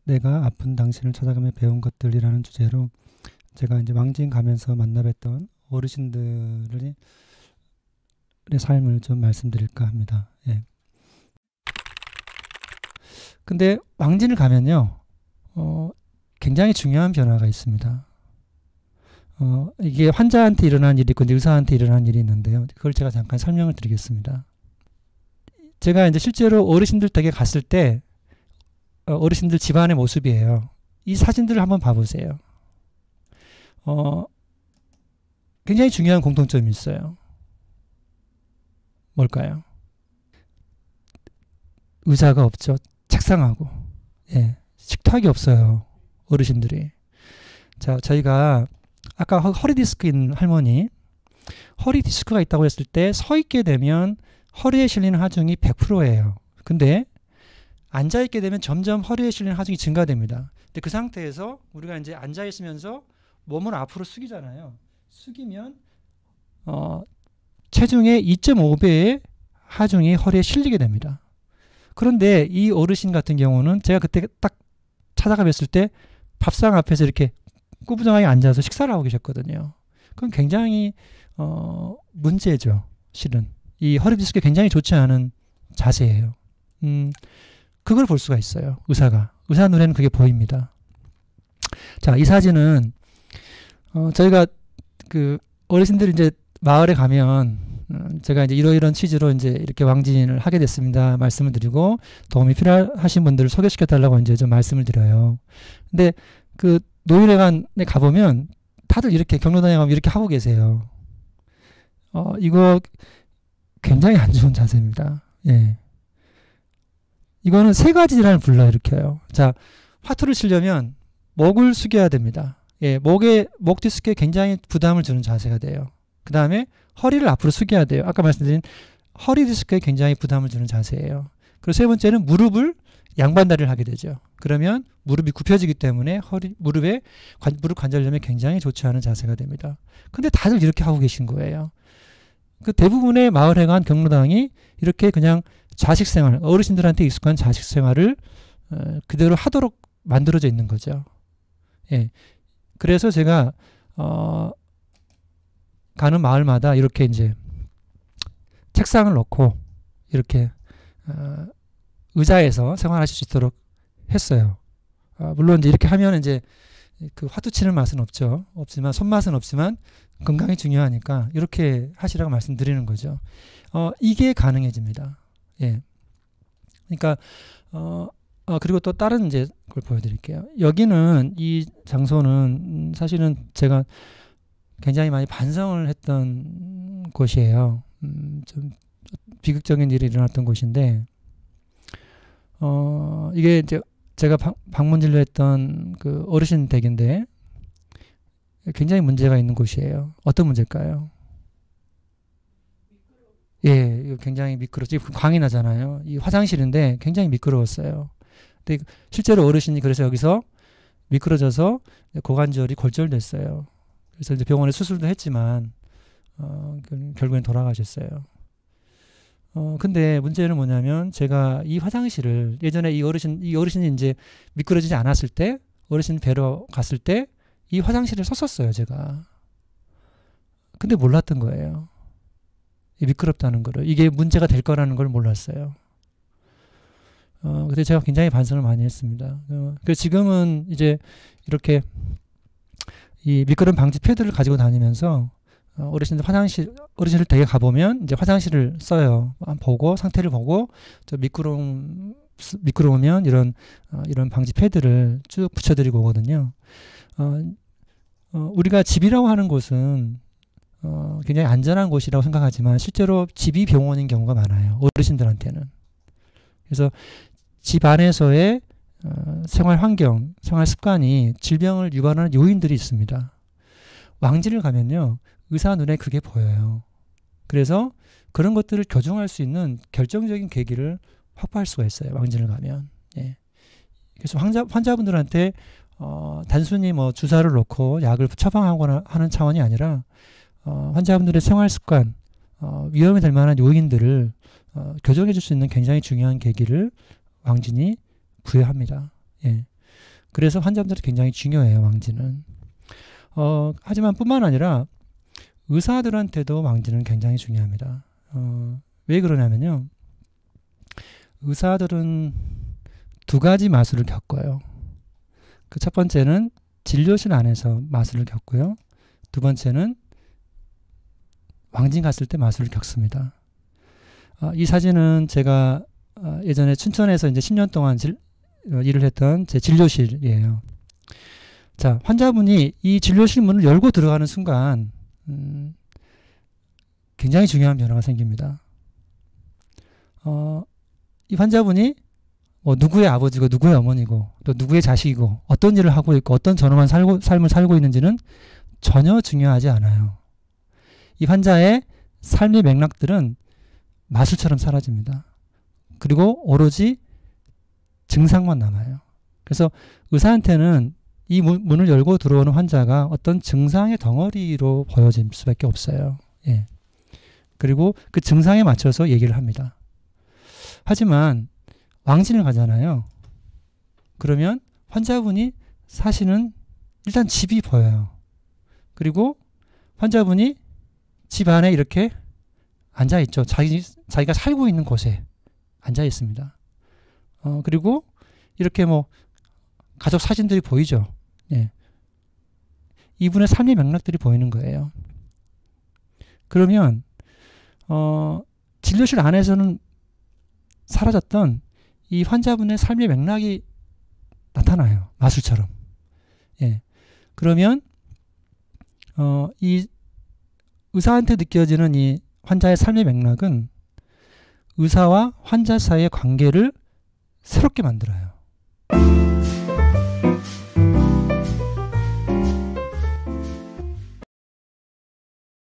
내가 아픈 당신을 찾아가며 배운 것들이라는 주제로 제가 이제 왕진 가면서 만나뵀던 어르신들의 삶을 좀 말씀드릴까 합니다. 예. 근데 왕진을 가면요, 굉장히 중요한 변화가 있습니다. 이게 환자한테 일어난 일이 있고 의사한테 일어난 일이 있는데요. 그걸 제가 잠깐 설명을 드리겠습니다. 제가 이제 실제로 어르신들 댁에 갔을 때 어르신들 집안의 모습이에요. 이 사진들을 한번 봐보세요. 굉장히 중요한 공통점이 있어요. 뭘까요? 의자가 없죠. 책상하고. 예, 식탁이 없어요. 어르신들이. 자, 저희가 아까 허리 디스크 있는 할머니, 허리 디스크가 있다고 했을 때 서 있게 되면 허리에 실리는 하중이 100%예요. 근데 앉아 있게 되면 점점 허리에 실리는 하중이 증가됩니다. 근데 그 상태에서 우리가 이제 앉아 있으면서 몸을 앞으로 숙이잖아요. 숙이면 체중의 2.5배의 하중이 허리에 실리게 됩니다. 그런데 이 어르신 같은 경우는 제가 그때 딱 찾아가 뵀을 때 밥상 앞에서 이렇게 꾸부정하게 앉아서 식사를 하고 계셨거든요. 그럼 굉장히 문제죠. 실은 이 허리 디스크에 굉장히 좋지 않은 자세예요. 그걸 볼 수가 있어요. 의사 눈에는 그게 보입니다. 자, 이 사진은 저희가 그 어르신들이 이제 마을에 가면 제가 이제 이러이러한 취지로 이제 이렇게 왕진을 하게 됐습니다. 말씀을 드리고 도움이 필요하신 분들을 소개시켜 달라고 이제 좀 말씀을 드려요. 근데 그 노인회관에 가보면 다들 이렇게 경로당에 가면 이렇게 하고 계세요. 이거 굉장히 안 좋은 자세입니다. 예. 이거는 세 가지 질환을 불러일으켜요. 자, 화투를 치려면 목을 숙여야 됩니다. 예, 목 디스크에 굉장히 부담을 주는 자세가 돼요. 그 다음에 허리를 앞으로 숙여야 돼요. 아까 말씀드린 허리 디스크에 굉장히 부담을 주는 자세예요. 그리고 세 번째는 무릎을 양반다리를 하게 되죠. 그러면 무릎이 굽혀지기 때문에 무릎 관절염에 굉장히 좋지 않은 자세가 됩니다. 근데 다들 이렇게 하고 계신 거예요. 그 대부분의 마을회관 경로당이 이렇게 그냥 자식생활, 어르신들한테 익숙한 자식생활을 그대로 하도록 만들어져 있는 거죠. 예. 그래서 제가 가는 마을마다 이렇게 이제 책상을 놓고 이렇게 의자에서 생활하실 수 있도록 했어요. 물론 이제 이렇게 하면 이제 그 화투 치는 맛은 없지만 손맛은 없지만 건강이 중요하니까 이렇게 하시라고 말씀드리는 거죠. 이게 가능해집니다. 예. 그러니까 그리고 또 다른 이제 걸 보여드릴게요. 여기는 이 장소는 사실은 제가 굉장히 많이 반성을 했던 곳이에요. 좀 비극적인 일이 일어났던 곳인데 이게 이제 제가 방문 진료했던 그 어르신 댁인데 굉장히 문제가 있는 곳이에요. 어떤 문제일까요? 예, 이거 굉장히 미끄럽죠. 광이 나잖아요. 이 화장실인데 굉장히 미끄러웠어요. 근데 실제로 어르신이 그래서 여기서 미끄러져서 고관절이 골절됐어요. 그래서 이제 병원에 수술도 했지만 결국엔 돌아가셨어요. 근데 문제는 뭐냐면 제가 이 화장실을 예전에 이 어르신이 이제 미끄러지지 않았을 때 어르신 뵈러 갔을 때 이 화장실을 썼었어요, 제가. 근데 몰랐던 거예요. 미끄럽다는 거를. 이게 문제가 될 거라는 걸 몰랐어요. 근데 제가 굉장히 반성을 많이 했습니다. 그래서 지금은 이제 이렇게 이 미끄럼 방지 패드를 가지고 다니면서 어르신들 댁에 가보면 이제 화장실을 써요. 보고 상태를 보고 저 미끄러우면 이런 방지 패드를 쭉 붙여드리고 오거든요. 우리가 집이라고 하는 곳은 굉장히 안전한 곳이라고 생각하지만 실제로 집이 병원인 경우가 많아요. 어르신들한테는. 그래서 집 안에서의 생활 환경, 생활 습관이 질병을 유발하는 요인들이 있습니다. 왕진을 가면요, 의사 눈에 그게 보여요. 그래서 그런 것들을 교정할 수 있는 결정적인 계기를 확보할 수가 있어요. 왕진을 가면. 예. 그래서 환자분들한테 단순히 뭐 주사를 놓고 약을 처방하거나 하는 차원이 아니라 환자분들의 생활 습관, 위험이 될 만한 요인들을 교정해 줄 수 있는 굉장히 중요한 계기를 왕진이 부여합니다. 예. 그래서 환자분들이 굉장히 중요해요, 망지는. 하지만 뿐만 아니라 의사들한테도 망지는 굉장히 중요합니다. 왜 그러냐면요. 의사들은 두 가지 마술을 겪어요. 그 첫 번째는 진료실 안에서 마술을 겪고요. 두 번째는 왕진 갔을 때 마술을 겪습니다. 이 사진은 제가 예전에 춘천에서 이제 10년 동안 일을 했던 제 진료실이에요. 자, 환자분이 이 진료실 문을 열고 들어가는 순간 굉장히 중요한 변화가 생깁니다. 이 환자분이 누구의 아버지고 누구의 어머니고 또 누구의 자식이고 어떤 일을 하고 있고 어떤 전후만 삶을 살고 있는지는 전혀 중요하지 않아요. 이 환자의 삶의 맥락들은 마술처럼 사라집니다. 그리고 오로지 증상만 남아요. 그래서 의사한테는 이 문을 열고 들어오는 환자가 어떤 증상의 덩어리로 보여질 수밖에 없어요. 예. 그리고 그 증상에 맞춰서 얘기를 합니다. 하지만 왕진을 가잖아요. 그러면 환자분이 사실은 일단 집이 보여요. 그리고 환자분이 집 안에 이렇게 앉아있죠. 자기가 살고 있는 곳에 앉아있습니다. 그리고 이렇게 가족 사진들이 보이죠. 예. 이분의 삶의 맥락들이 보이는 거예요. 그러면 진료실 안에서는 사라졌던 이 환자분의 삶의 맥락이 나타나요. 마술처럼. 예. 그러면 이 의사한테 느껴지는 이 환자의 삶의 맥락은 의사와 환자 사이의 관계를 새롭게 만들어요.